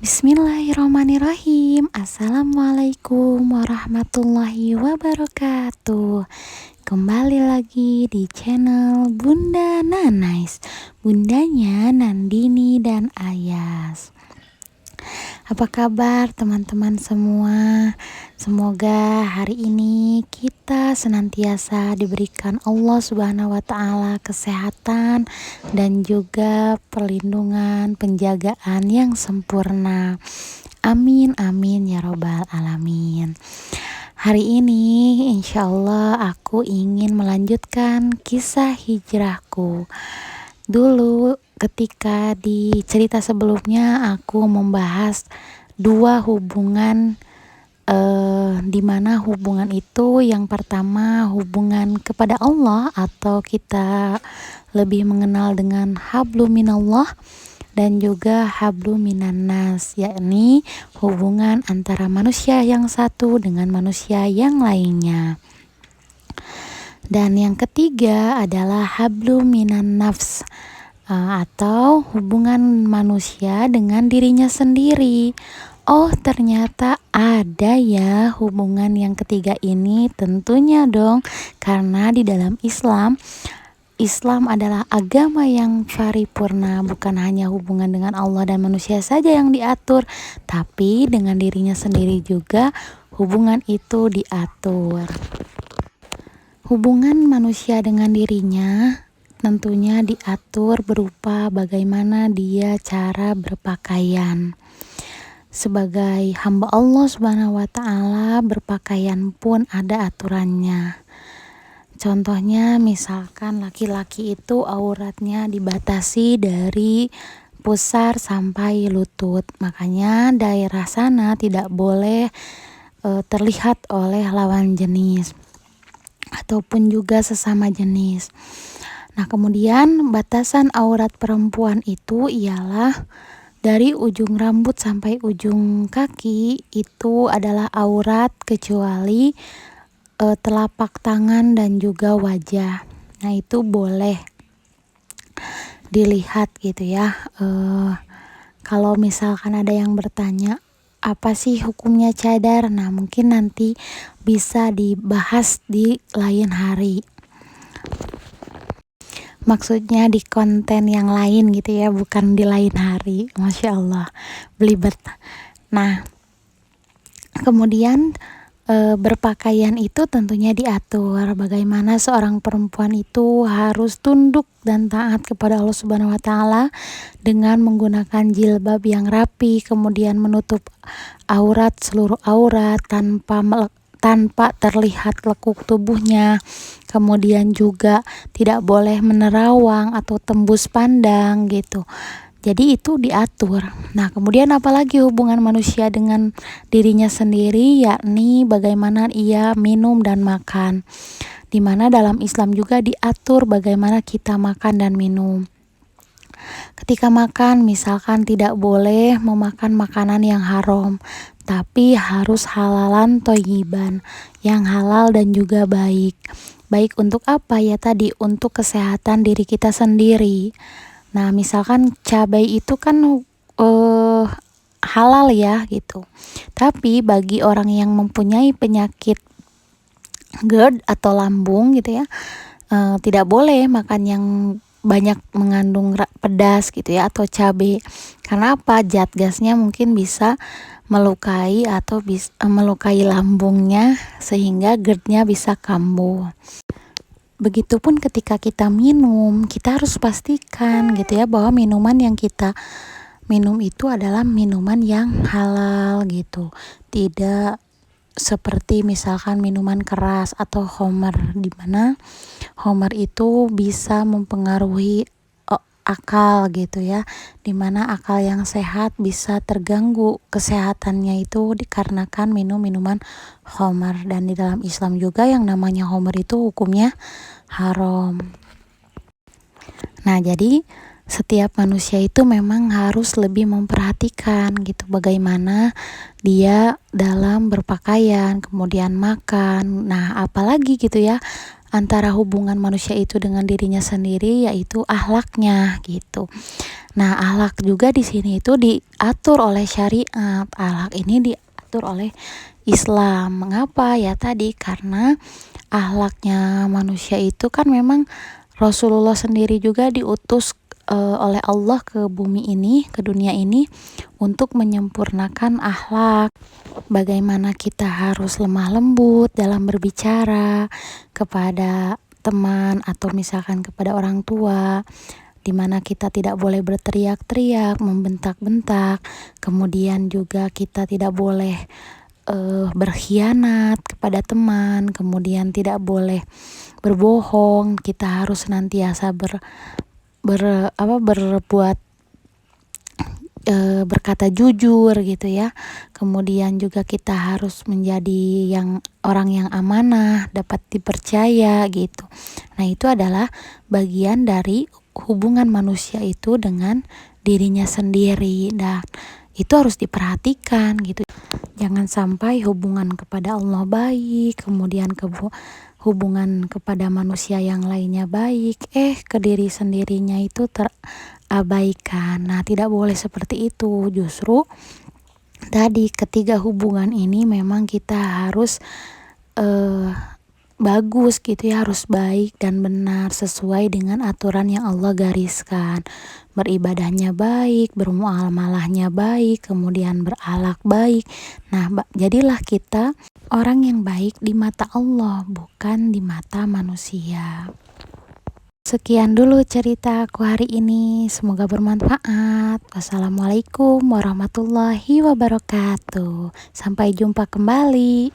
Bismillahirrahmanirrahim. Assalamualaikum warahmatullahi wabarakatuh. Kembali lagi di channel Bunda Nanais, bundanya Nandini dan Ayas. Apa kabar teman-teman semua? Semoga hari ini kita senantiasa diberikan Allah Subhanahu wa Ta'ala kesehatan dan juga perlindungan, penjagaan yang sempurna. Amin amin ya robbal alamin. Hari ini insya Allah aku ingin melanjutkan kisah hijrahku. Dulu ketika di cerita sebelumnya aku membahas dua hubungan, di mana hubungan itu yang pertama hubungan kepada Allah atau kita lebih mengenal dengan hablu minallah, dan juga hablu minan nas, yakni hubungan antara manusia yang satu dengan manusia yang lainnya. Dan yang ketiga adalah hablu minan nafs, atau hubungan manusia dengan dirinya sendiri. Oh, ternyata ada ya hubungan yang ketiga ini, tentunya dong, karena di dalam Islam adalah agama yang paripurna, bukan hanya hubungan dengan Allah dan manusia saja yang diatur, tapi dengan dirinya sendiri juga hubungan itu diatur. Hubungan manusia dengan dirinya tentunya diatur berupa bagaimana dia cara berpakaian. Sebagai hamba Allah Subhanahu wa Ta'ala, berpakaian pun ada aturannya. Contohnya misalkan laki-laki itu auratnya dibatasi dari pusar sampai lutut, makanya daerah sana tidak boleh terlihat oleh lawan jenis ataupun juga sesama jenis. Nah, kemudian batasan aurat perempuan itu ialah dari ujung rambut sampai ujung kaki itu adalah aurat kecuali telapak tangan dan juga wajah. Nah, itu boleh dilihat gitu ya. Kalau misalkan ada yang bertanya, apa sih hukumnya cadar? Nah, mungkin nanti bisa dibahas di lain hari. Maksudnya di konten yang lain gitu ya, bukan di lain hari. Masya Allah, belibet. Nah, kemudian berpakaian itu tentunya diatur bagaimana seorang perempuan itu harus tunduk dan taat kepada Allah Subhanahu wa Ta'ala dengan menggunakan jilbab yang rapi, kemudian menutup aurat, seluruh aurat tanpa terlihat lekuk tubuhnya, kemudian juga tidak boleh menerawang atau tembus pandang gitu. Jadi itu diatur. Nah, kemudian apalagi hubungan manusia dengan dirinya sendiri, yakni bagaimana ia minum dan makan. Dimana dalam Islam juga diatur bagaimana kita makan dan minum. Ketika makan misalkan tidak boleh memakan makanan yang haram, tapi harus halalan thayyiban, yang halal dan juga baik. Baik untuk apa ya tadi? Untuk kesehatan diri kita sendiri. Nah, misalkan cabai itu kan halal ya gitu. Tapi bagi orang yang mempunyai penyakit GERD atau lambung gitu ya, tidak boleh makan yang banyak mengandung pedas gitu ya atau cabai. Karena apa? Zat gasnya mungkin bisa melukai atau melukai lambungnya sehingga GERD-nya bisa kambuh. Begitupun ketika kita minum, kita harus pastikan gitu ya bahwa minuman yang kita minum itu adalah minuman yang halal gitu. Tidak seperti misalkan minuman keras atau khamar, di mana khamar itu bisa mempengaruhi akal gitu ya, dimana akal yang sehat bisa terganggu kesehatannya itu dikarenakan minum minuman khamar. Dan di dalam Islam juga yang namanya khamar itu hukumnya haram. Nah, jadi setiap manusia itu memang harus lebih memperhatikan gitu bagaimana dia dalam berpakaian, kemudian makan. Nah, apalagi gitu ya, antara hubungan manusia itu dengan dirinya sendiri, yaitu akhlaknya gitu. Nah, akhlak juga di sini itu diatur oleh syariat. Akhlak ini diatur oleh Islam. Mengapa? Ya tadi karena akhlaknya manusia itu kan memang Rasulullah sendiri juga diutus oleh Allah ke bumi ini, ke dunia ini untuk menyempurnakan akhlak. Bagaimana kita harus lemah lembut dalam berbicara kepada teman atau misalkan kepada orang tua, di mana kita tidak boleh berteriak-teriak, membentak-bentak. Kemudian juga kita tidak boleh berkhianat kepada teman, kemudian tidak boleh berbohong. Kita harus senantiasa berbuat berkata jujur gitu ya. Kemudian juga kita harus menjadi orang yang amanah, dapat dipercaya gitu. Nah, itu adalah bagian dari hubungan manusia itu dengan dirinya sendiri. Nah, itu harus diperhatikan gitu. Jangan sampai hubungan kepada Allah baik, kemudian hubungan kepada manusia yang lainnya baik, ke diri sendirinya itu terabaikan. Nah, tidak boleh seperti itu. Justru tadi ketiga hubungan ini memang kita harus bagus gitu ya, harus baik dan benar sesuai dengan aturan yang Allah gariskan. Beribadahnya baik, bermuamalahnya baik, kemudian berakhlak baik. Nah, jadilah kita orang yang baik di mata Allah, bukan di mata manusia. Sekian dulu cerita aku hari ini, semoga bermanfaat. Wassalamualaikum warahmatullahi wabarakatuh. Sampai jumpa kembali.